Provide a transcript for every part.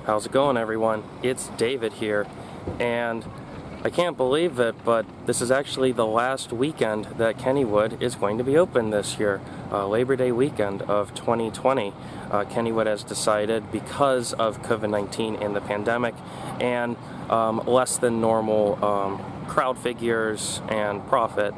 How's it going, everyone? It's David here, and I can't believe it, but this is actually the last weekend that Kennywood is going to be open this year, Labor Day weekend of 2020. Kennywood has decided, because of COVID-19 and the pandemic, and less than normal crowd figures and profit,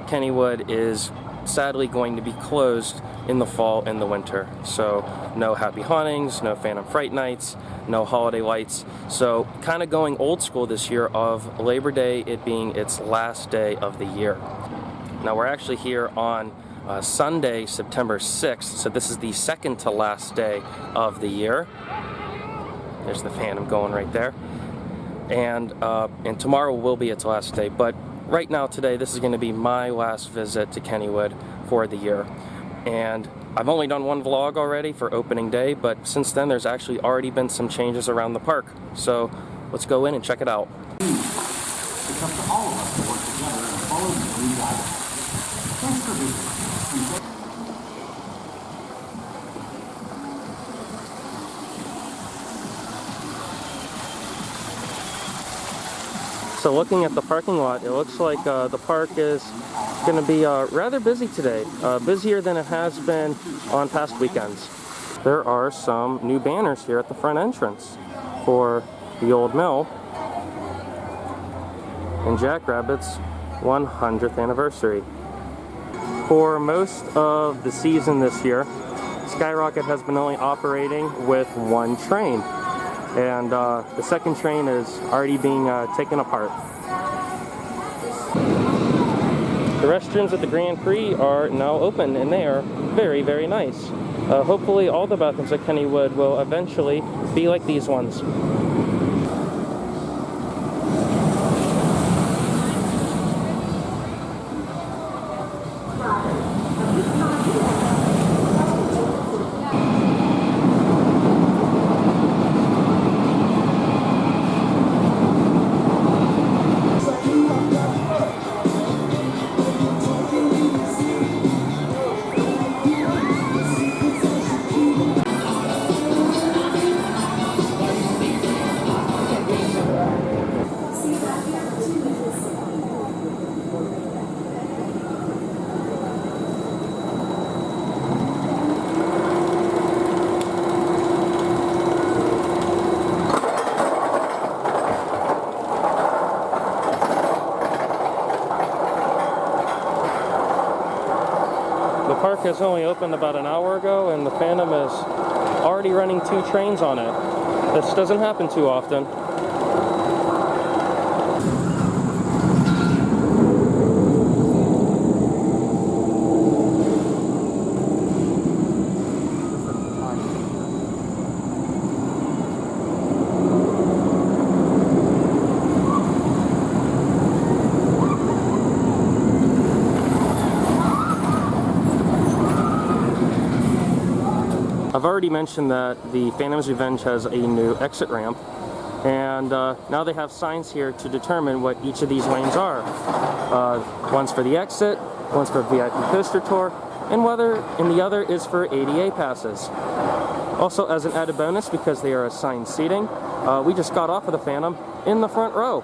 Kennywood is sadly going to be closed in the fall and the winter. So no happy hauntings, no Phantom Fright Nights, no holiday lights. So kind of going old school this year of Labor Day, it being its last day of the year. Now we're actually here on Sunday, September 6th, so this is the second to last day of the year. There's the Phantom going right there. And tomorrow will be its last day, but right now, today, this is going to be my last visit to Kennywood for the year. And I've only done one vlog already for opening day, but since then there's actually already been some changes around the park. So let's go in and check it out. It's up to all of us to work together and follow the new guidance. Thanks for visiting. So looking at the parking lot, it looks like the park is going to be rather busy today, busier than it has been on past weekends. There are some new banners here at the front entrance for the Old Mill and Jackrabbit's 100th anniversary. For most of the season this year, Skyrocket has been only operating with one train. And the second train is already being taken apart. The restrooms at the Gran Prix are now open, and they are very, very nice. Hopefully all the bathrooms at Kennywood will eventually be like these ones. The park has only opened about an hour ago, and the Phantom is already running 2 trains on it. This doesn't happen too often. I've already mentioned that the Phantom's Revenge has a new exit ramp, and now they have signs here to determine what each of these lanes are. One's for the exit, one's for VIP coaster tour, and the other is for ADA passes. Also, as an added bonus, because they are assigned seating, we just got off of the Phantom in the front row.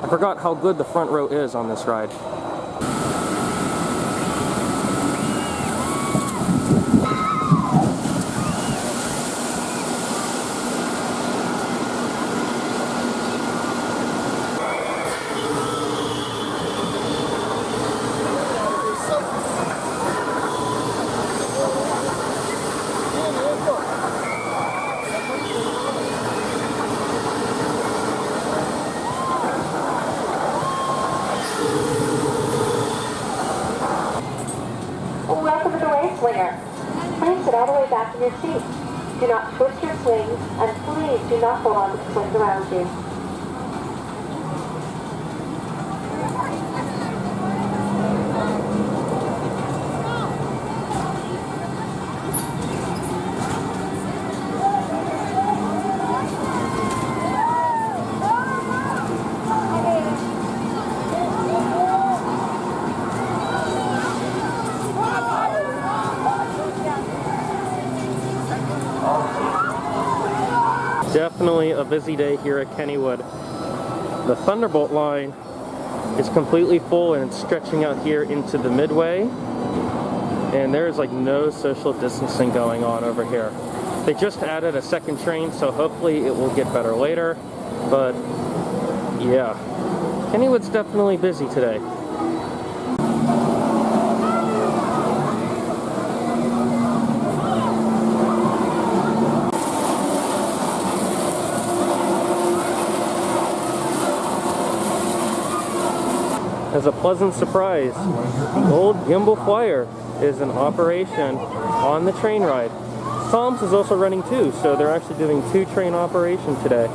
I forgot how good the front row is on this ride. Swinger. Please sit all the way back in your seat. Do not twist your swings, and please do not hold on to the swings around you. Definitely a busy day here at Kennywood. The Thunderbolt line is completely full and it's stretching out here into the midway. And there's like no social distancing going on over here. They just added a second train, so hopefully it will get better later. But yeah, Kennywood's definitely busy today. As a pleasant surprise, the old Gimbel Flyer is in operation on the train ride. Tom's is also running too, so they're actually doing 2 train operations today.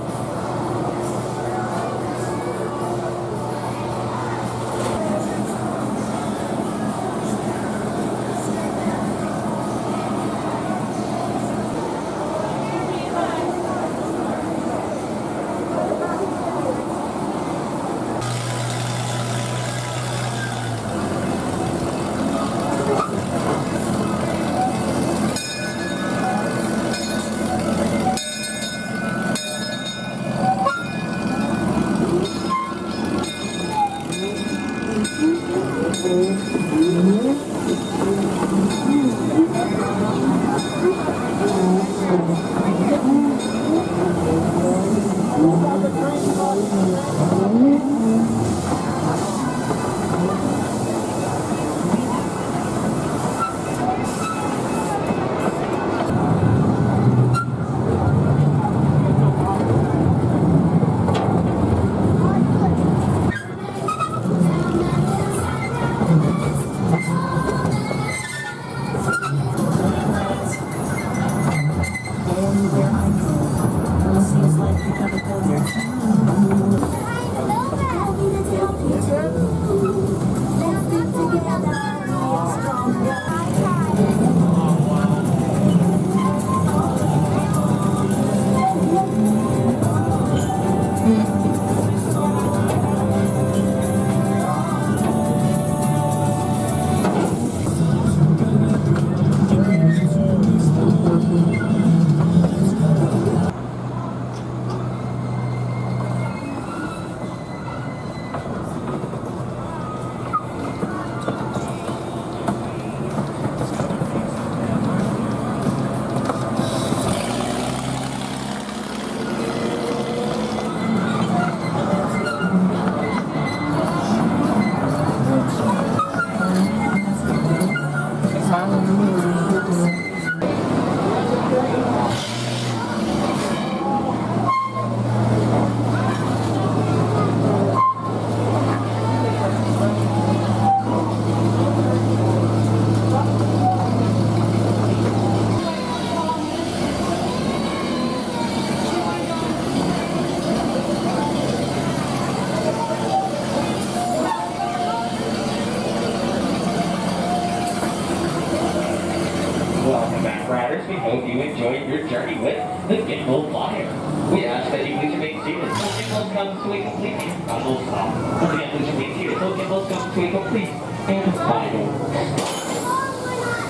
Welcome back, riders. We hope you enjoyed your journey with the Gimbel Flyer. We ask that you please remain seated until Gimbal comes to a complete and final stop. Once again, please remain seated until Gimbal comes to a complete and final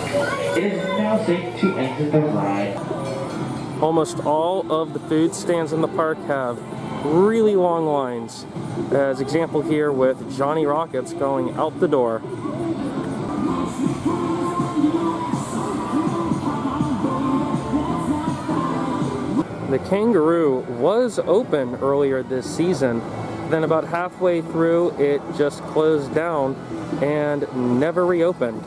stop. It is now safe to exit the ride. Almost all of the food stands in the park have really long lines. As example here with Johnny Rockets going out the door. The Kangaroo was open earlier this season, then about halfway through it just closed down and never reopened.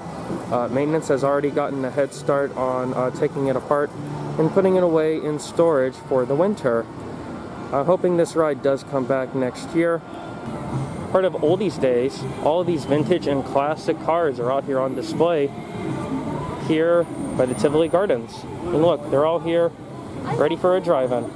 Maintenance has already gotten a head start on taking it apart and putting it away in storage for the winter. Hoping this ride does come back next year. Part of Oldies Days, all of these vintage and classic cars are out here on display here by the Tivoli Gardens. And look, they're all here ready for a drive-in.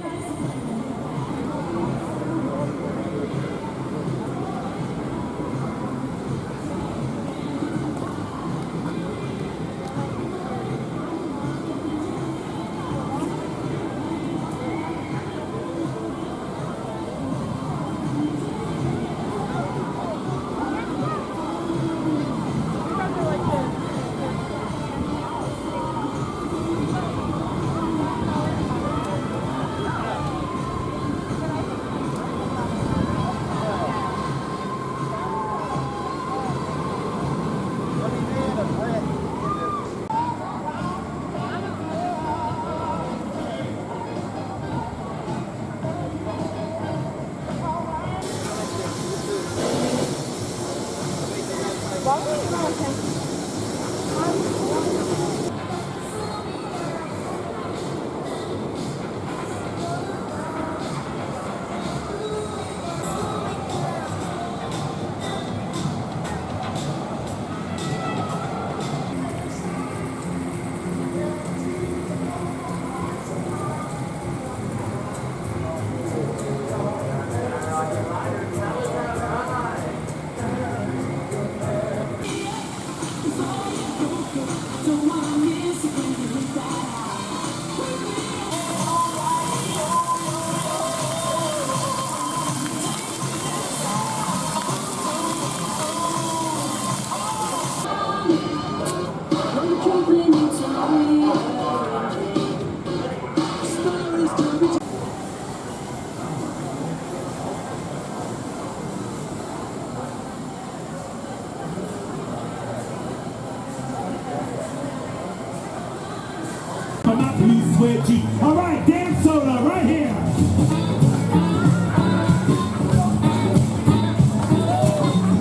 I'm not police sweat G. All right, dance soda right here.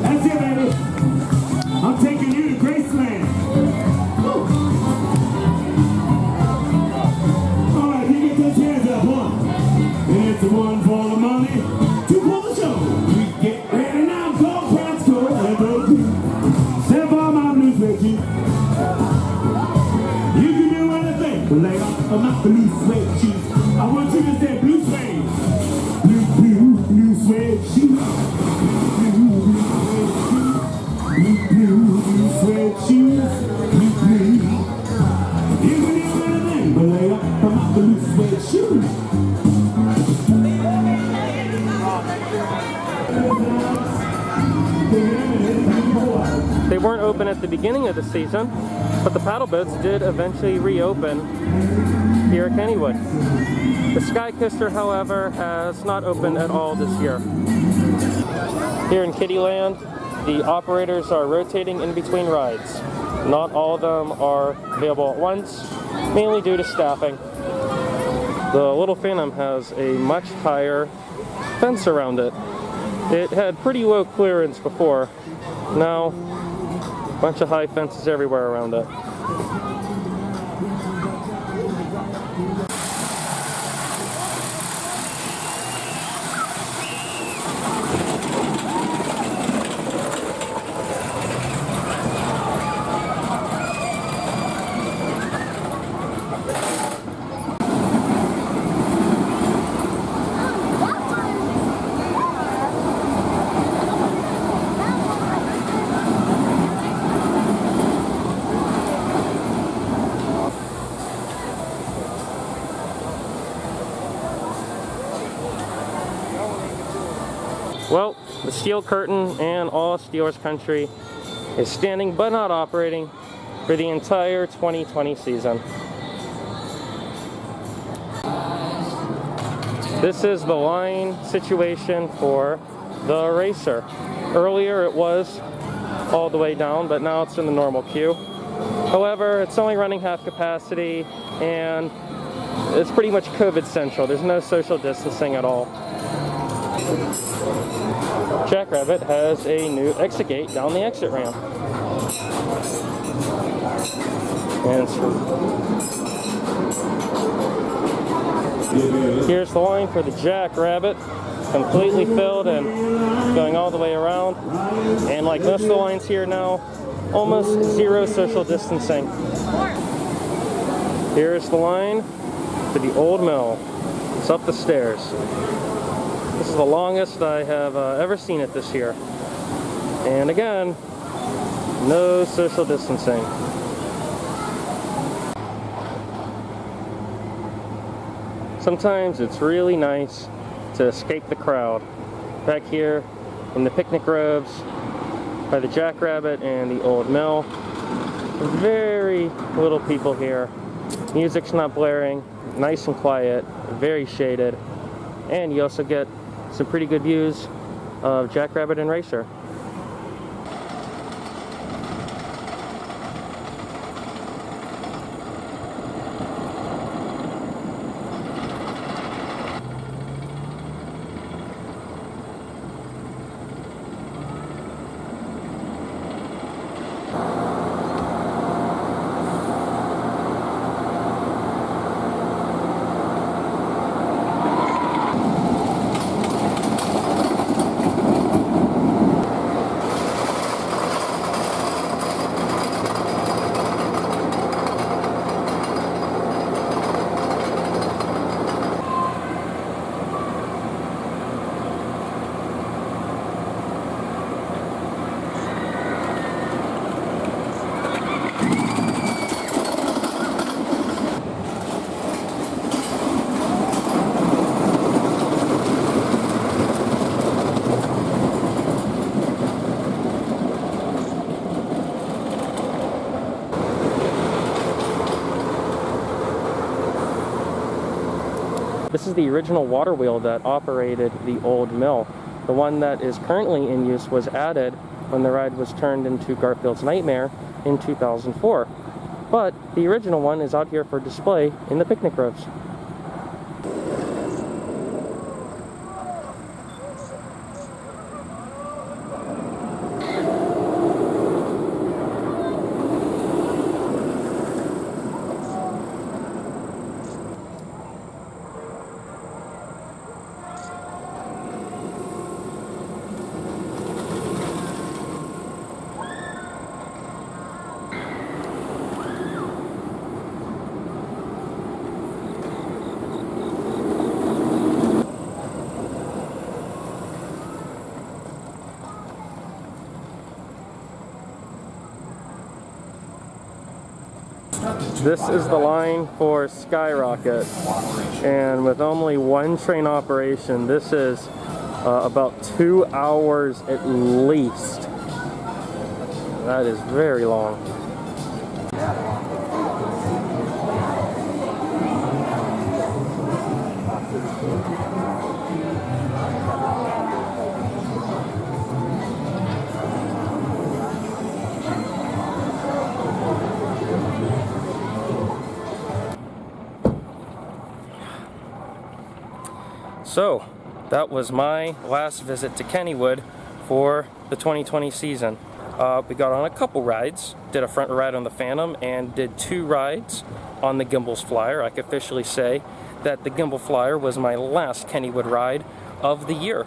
That's it, baby. I'm taking you to Graceland. Woo. All right, you get those hands up, one. It's one for the money, two for the show. We get ready now, go, Prince, go, and go. Step on my blues, Reggie. You can do anything, but like, I'm not blue suede shoes. I want you to say blue suede. Blue suede shoes. Blue suede shoes. Blue. You can do anything, but like, I'm not blue suede shoes. They weren't open at the beginning of the season, but the paddle boats did eventually reopen here at Kennywood. The Sky Coaster, however, has not opened at all this year. Here in Kittyland, the operators are rotating in between rides. Not all of them are available at once, mainly due to staffing. The Lil Phantom has a much higher fence around it. It had pretty low clearance before. Now, a bunch of high fences everywhere around it. Well, the steel curtain and all Steelers country is standing but not operating for the entire 2020 season. This is the line situation for the racer. Earlier it was all the way down, but now it's in the normal queue. However, it's only running half capacity and it's pretty much COVID central. There's no social distancing at all. Jackrabbit has a new exit gate down the exit ramp. And here's the line for the Jackrabbit, completely filled and going all the way around. And like most of the lines here now, almost zero social distancing. Here's the line for the Old Mill. It's up the stairs. This is the longest I have ever seen it this year. And again, no social distancing. Sometimes it's really nice to escape the crowd. Back here in the picnic groves by the Jackrabbit and the Old Mill. Very little people here. Music's not blaring, nice and quiet, very shaded. And you also get some pretty good views of Jackrabbit and Racer. This is the original water wheel that operated the Old Mill. The one that is currently in use was added when the ride was turned into Garfield's Nightmare in 2004. but the original one is out here for display in the picnic rows. This is the line for Skyrocket, and with only one train operation, this is about 2 hours at least. That is very long. So, that was my last visit to Kennywood for the 2020 season. We got on a couple rides, did a front ride on the Phantom, and did 2 rides on the Gimbel Flyer. I can officially say that the Gimbel Flyer was my last Kennywood ride of the year.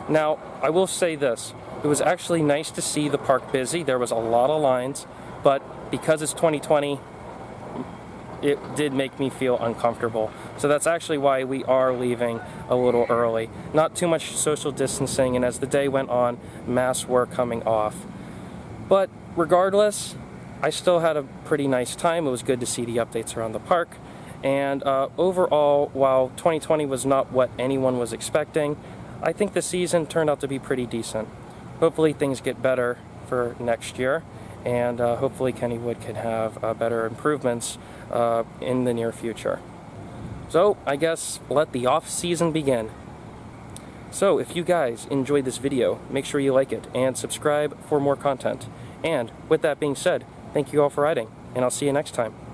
Now, I will say this, it was actually nice to see the park busy. There was a lot of lines, but because it's 2020, it did make me feel uncomfortable. So that's actually why we are leaving a little early. Not too much social distancing, and as the day went on, masks were coming off. But regardless, I still had a pretty nice time. It was good to see the updates around the park. And overall, while 2020 was not what anyone was expecting, I think the season turned out to be pretty decent. Hopefully things get better for next year, and hopefully Kennywood can have better improvements in the near future. So I guess let the off season begin. So if you guys enjoyed this video, make sure you like it and subscribe for more content. And with that being said, thank you all for riding, and I'll see you next time.